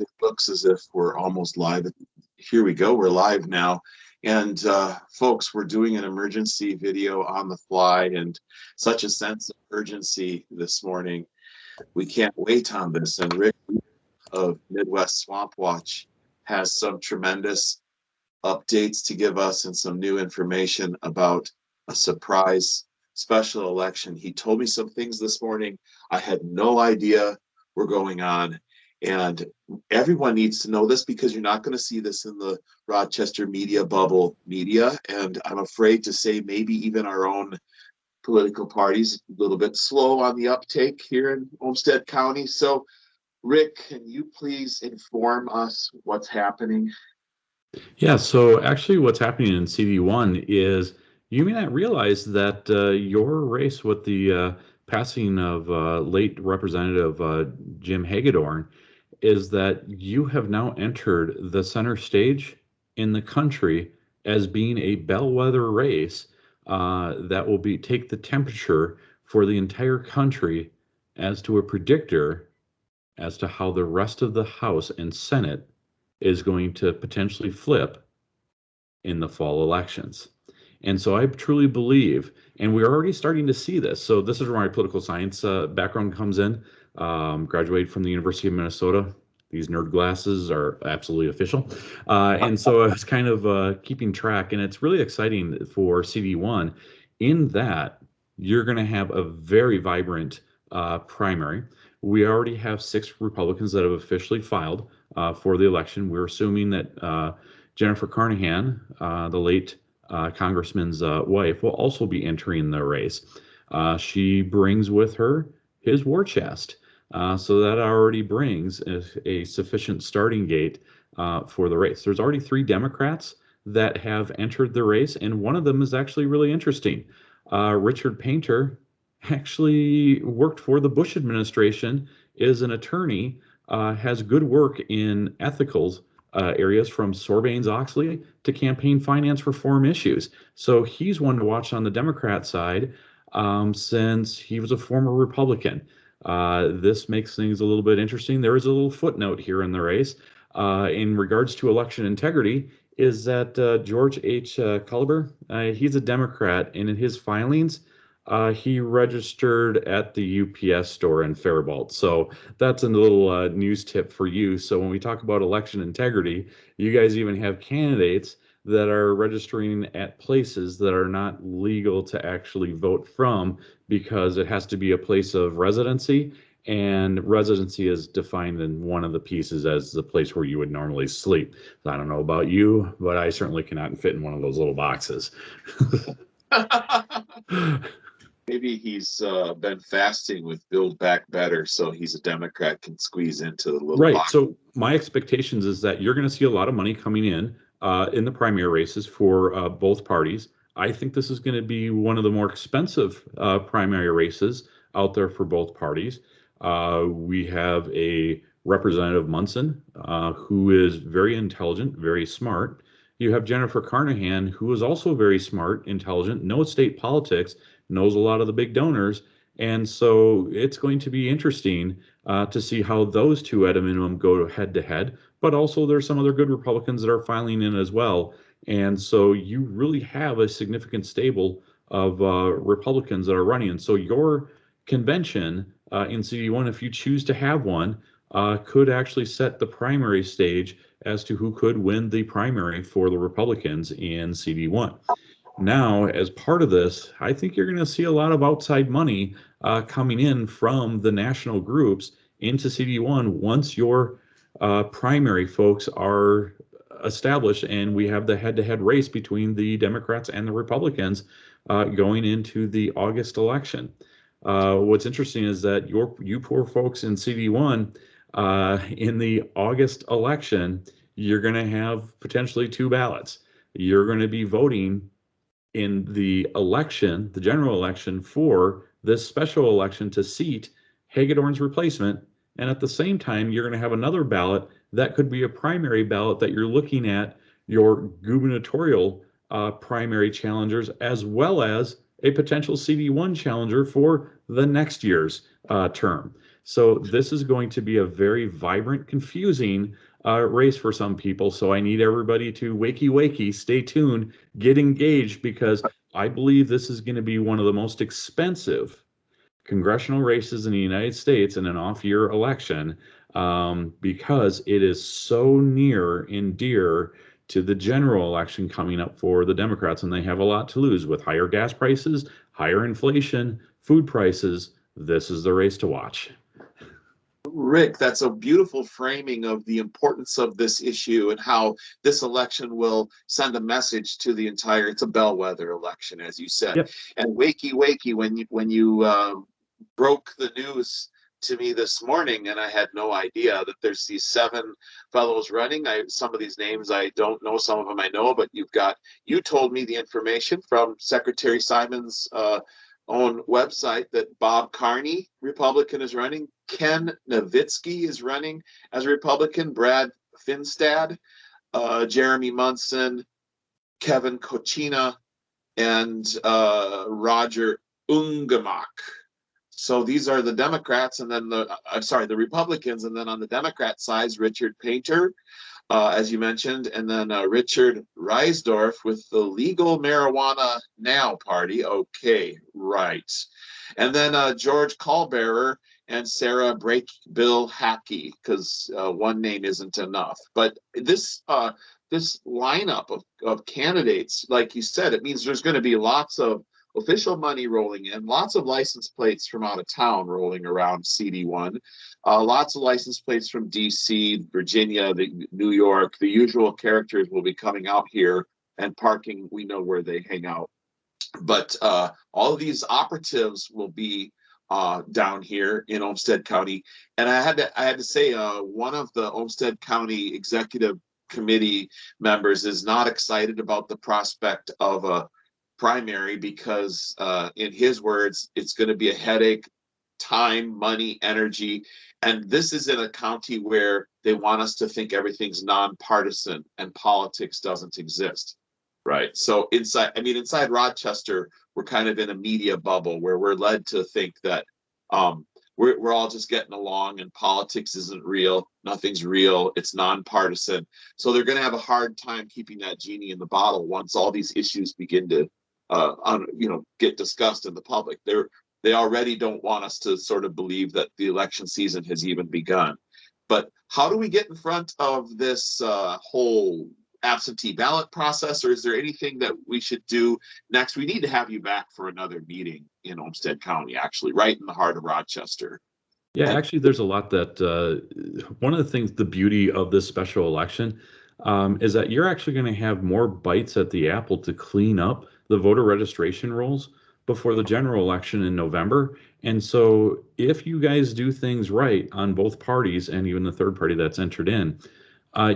it looks as if we're almost live. Here we go. We're live now. And folks, we're doing an emergency video on the fly, and such a sense of urgency this morning. We can't wait on this. And Rick of Midwest Swamp Watch has some tremendous updates to give us and some new information about a surprise special election. He told me some things this morning I had no idea were going on. And everyone needs to know this, because you're not going to see this in the Rochester media bubble media. And I'm afraid to say maybe even our own political parties a little bit slow on the uptake here in Olmsted County. So, Rick, can you please inform us what's happening? Yeah, so actually what's happening in CD1 is you may not realize that your race with the passing of late Representative Jim Hagedorn is that you have now entered the center stage in the country as being a bellwether race that will take the temperature for the entire country as to a predictor as to how the rest of the House and Senate is going to potentially flip in the fall elections. And so I truly believe, and we're already starting to see this. So this is where my political science background comes in. Graduated from the University of Minnesota. These nerd glasses are absolutely official. And so I was kind of keeping track, and it's really exciting for CD1 in that you're going to have a very vibrant primary. We already have 6 Republicans that have officially filed for the election. We're assuming that Jennifer Carnahan, the late congressman's wife, will also be entering the race. She brings with her his war chest. So that already brings a sufficient starting gate for the race. There's already 3 Democrats that have entered the race, and one of them is actually really interesting. Richard Painter actually worked for the Bush administration, is an attorney, has good work in ethicals areas from Sarbanes-Oxley to campaign finance reform issues. So he's one to watch on the Democrat side since he was a former Republican. This makes things a little bit interesting. There is a little footnote here in the race in regards to election integrity, is that George H. Culber, he's a Democrat, and in his filings, he registered at the UPS store in Faribault. So that's a little news tip for you. So when we talk about election integrity, you guys even have candidates that are registering at places that are not legal to actually vote from, because it has to be a place of residency, and residency is defined in one of the pieces as the place where you would normally sleep. So I don't know about you, but I certainly cannot fit in one of those little boxes. Maybe he's been fasting with Build Back Better, so he's a Democrat, can squeeze into the little box. So my expectations is that you're going to see a lot of money coming in the primary races for both parties. I think this is going to be one of the more expensive primary races out there for both parties. We have a Representative Munson, who is very intelligent, very smart. You have Jennifer Carnahan, who is also very smart, intelligent, knows state politics, knows a lot of the big donors. And so it's going to be interesting to see how those two at a minimum go head to head. But also there's some other good Republicans that are filing in as well. And so you really have a significant stable of Republicans that are running. And so your convention in CD1, if you choose to have one, could actually set the primary stage as to who could win the primary for the Republicans in CD1. Now, as part of this, I think you're going to see a lot of outside money coming in from the national groups into CD1 once your primary folks are established and we have the head-to-head race between the Democrats and the Republicans going into the August election. What's interesting is that you poor folks in CD1 in the August election, you're going to have potentially 2 ballots. You're going to be voting in the election, the general election, for this special election to seat Hagedorn's replacement. And at the same time, you're going to have another ballot that could be a primary ballot that you're looking at your gubernatorial primary challengers, as well as a potential CD1 challenger for the next year's term. So this is going to be a very vibrant, confusing race for some people. So I need everybody to wakey, stay tuned, get engaged, because I believe this is going to be one of the most expensive congressional races in the United States in an off-year election, because it is so near and dear to the general election coming up for the Democrats, and they have a lot to lose with higher gas prices, higher inflation, food prices. This is the race to watch. Rick, that's a beautiful framing of the importance of this issue and how this election will send a message to the entire. It's a bellwether election, as you said. Yep. And wakey, when you broke the news to me this morning, and I had no idea that there's these 7 fellows running. Some of these names I don't know, some of them I know, but you told me the information from Secretary Simon's own website that Bob Carney, Republican, is running. Ken Nowitzki is running as a Republican. Brad Finstad, Jeremy Munson, Kevin Kochina, and Roger Ungemak. So these are the Democrats, and then the Republicans, and then on the Democrat side, Richard Painter, as you mentioned, and then Richard Reisdorf with the Legal Marijuana Now Party. Okay, right. And then George Callbearer and Sarah Bill Hackey, because one name isn't enough. But this lineup of candidates, like you said, it means there's going to be lots of official money rolling in, lots of license plates from out of town rolling around CD1, lots of license plates from DC, Virginia, New York. The usual characters will be coming out here and parking. We know where they hang out. But all of these operatives will be down here in Olmsted County. And I had to say, one of the Olmsted County Executive Committee members is not excited about the prospect of a primary because, in his words, it's going to be a headache, time, money, energy. And this is in a county where they want us to think everything's nonpartisan and politics doesn't exist. Right. So inside Rochester, we're kind of in a media bubble where we're led to think that we're all just getting along and politics isn't real. Nothing's real. It's nonpartisan. So they're going to have a hard time keeping that genie in the bottle once all these issues begin to get discussed in the public. They already don't want us to sort of believe that the election season has even begun. But how do we get in front of this whole absentee ballot process, or is there anything that we should do next? We need to have you back for another meeting in Olmsted County, actually, right in the heart of Rochester. Yeah, actually, there's a lot that one of the things, the beauty of this special election is that you're actually going to have more bites at the apple to clean up the voter registration rolls before the general election in November. And so if you guys do things right on both parties and even the third party that's entered in,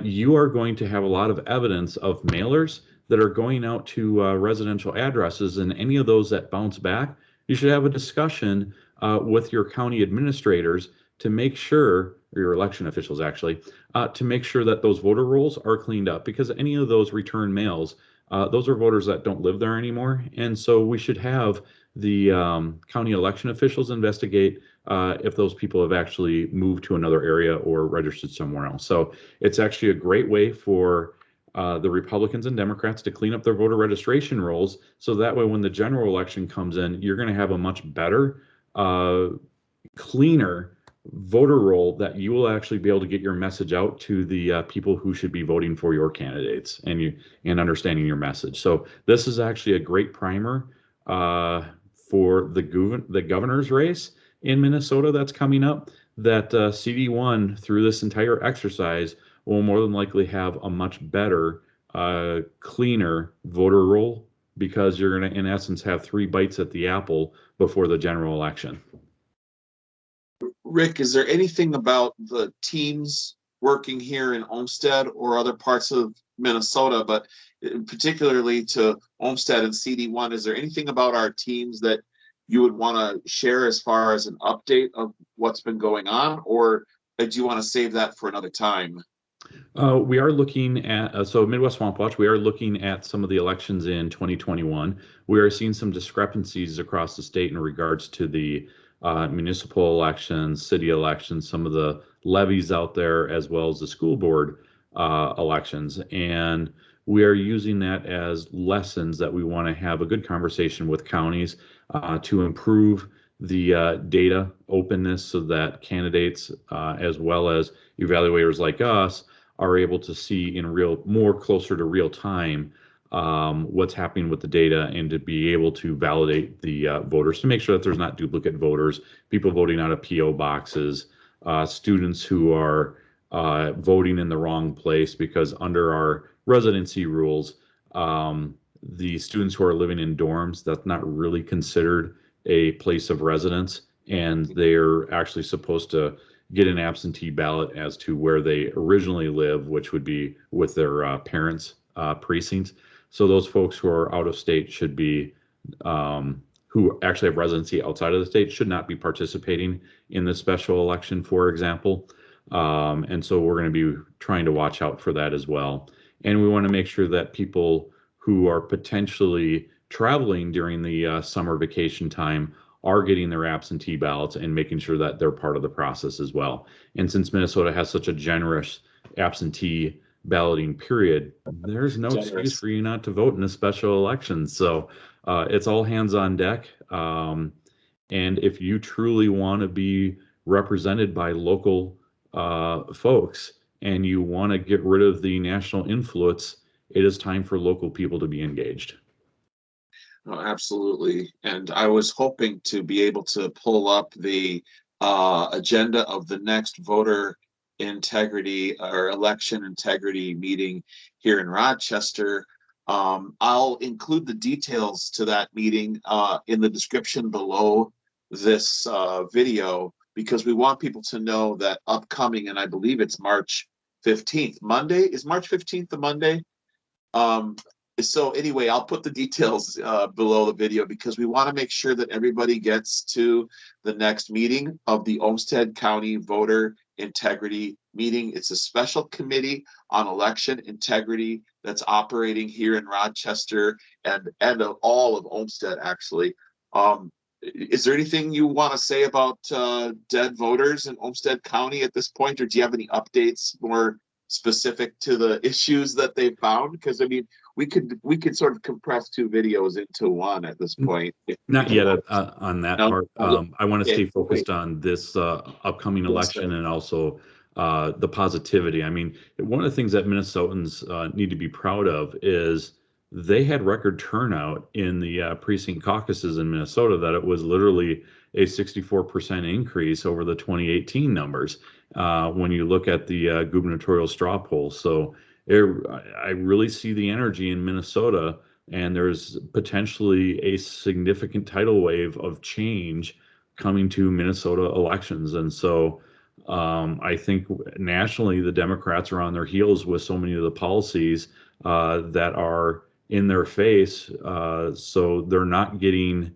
you are going to have a lot of evidence of mailers that are going out to residential addresses, and any of those that bounce back, you should have a discussion with your county administrators to make sure, or your election officials actually, to make sure that those voter rolls are cleaned up, because any of those return mails, those are voters that don't live there anymore. And so we should have the county election officials investigate if those people have actually moved to another area or registered somewhere else. So it's actually a great way for the Republicans and Democrats to clean up their voter registration rolls. So that way, when the general election comes in, you're going to have a much better, cleaner voter roll that you will actually be able to get your message out to the people who should be voting for your candidates and understanding your message. So this is actually a great primer for the governor's race in Minnesota that's coming up, that CD1 through this entire exercise will more than likely have a much better, cleaner voter roll, because you're going to, in essence, have 3 bites at the apple before the general election. Rick, is there anything about the teams working here in Olmsted or other parts of Minnesota, but particularly to Olmsted and CD1, is there anything about our teams that you would want to share as far as an update of what's been going on, or do you want to save that for another time? We are looking at, so Midwest Swamp Watch, we are looking at some of the elections in 2021. We are seeing some discrepancies across the state in regards to the municipal elections, city elections, some of the levies out there, as well as the school board elections. And we are using that as lessons that we want to have a good conversation with counties to improve the data openness so that candidates as well as evaluators like us are able to see in more closer to real time what's happening with the data and to be able to validate the voters to make sure that there's not duplicate voters, people voting out of PO boxes, students who are voting in the wrong place, because under our residency rules, the students who are living in dorms, that's not really considered a place of residence, and they're actually supposed to get an absentee ballot as to where they originally live, which would be with their parents' precincts. So those folks who are out of state should be, who actually have residency outside of the state, should not be participating in the special election, for example. And so we're going to be trying to watch out for that as well. And we want to make sure that people who are potentially traveling during the summer vacation time are getting their absentee ballots and making sure that they're part of the process as well. And since Minnesota has such a generous absentee balloting period, there's no excuse for you not to vote in a special election. So it's all hands on deck. And if you truly want to be represented by local folks and you want to get rid of the national influence, it is time for local people to be engaged. Oh, absolutely. And I was hoping to be able to pull up the agenda of the next voter integrity or election integrity meeting here in Rochester. I'll include the details to that meeting in the description below this video, because we want people to know that upcoming, and I believe it's March 15th. Monday? Is March 15th the Monday? So anyway, I'll put the details below the video, because we want to make sure that everybody gets to the next meeting of the Olmsted County Voter Integrity Meeting. It's a special committee on election integrity that's operating here in Rochester and all of Olmsted, actually. Is there anything you want to say about dead voters in Olmsted County at this point, or do you have any updates more specific to the issues that they found? Because I mean, we could sort of compress two videos into one at this point. Not yet on that part. I want to stay focused on this upcoming election and also the positivity. I mean, one of the things that Minnesotans need to be proud of is they had record turnout in the precinct caucuses in Minnesota, that it was literally a 64% increase over the 2018 numbers when you look at the gubernatorial straw poll. So I really see the energy in Minnesota, and there's potentially a significant tidal wave of change coming to Minnesota elections. And so I think nationally, the Democrats are on their heels with so many of the policies that are in their face. So they're not getting,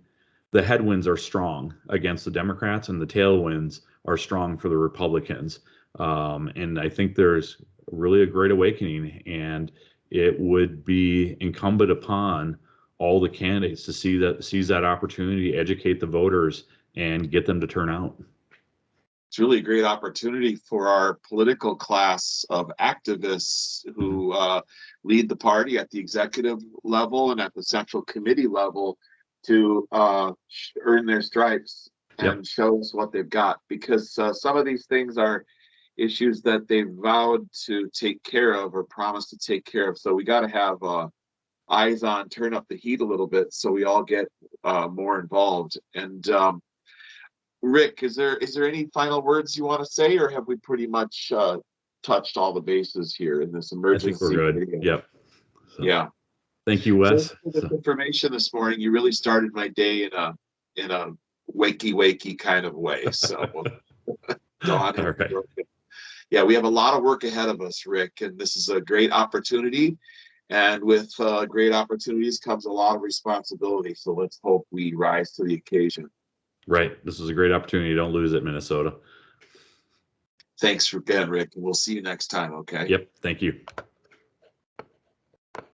the headwinds are strong against the Democrats and the tailwinds are strong for the Republicans. And I think there's really a great awakening, and it would be incumbent upon all the candidates to seize that opportunity, educate the voters, and get them to turn out. It's really a great opportunity for our political class of activists who lead the party at the executive level and at the central committee level to earn their stripes and show us what they've got, because some of these things are issues that they vowed to take care of or promised to take care of. So we got to have eyes on, turn up the heat a little bit so we all get more involved. And Rick, is there any final words you want to say, or have we pretty much touched all the bases here in this emergency? I think we're good. Video? Yep. So, yeah. Thank you, Wes. For this information this morning, you really started my day in a wakey kind of way. So Dawn, right. Yeah, we have a lot of work ahead of us, Rick, and this is a great opportunity. And with great opportunities comes a lot of responsibility. So let's hope we rise to the occasion. Right. This is a great opportunity. Don't lose it, Minnesota. Thanks again, Rick. And we'll see you next time, okay? Yep. Thank you.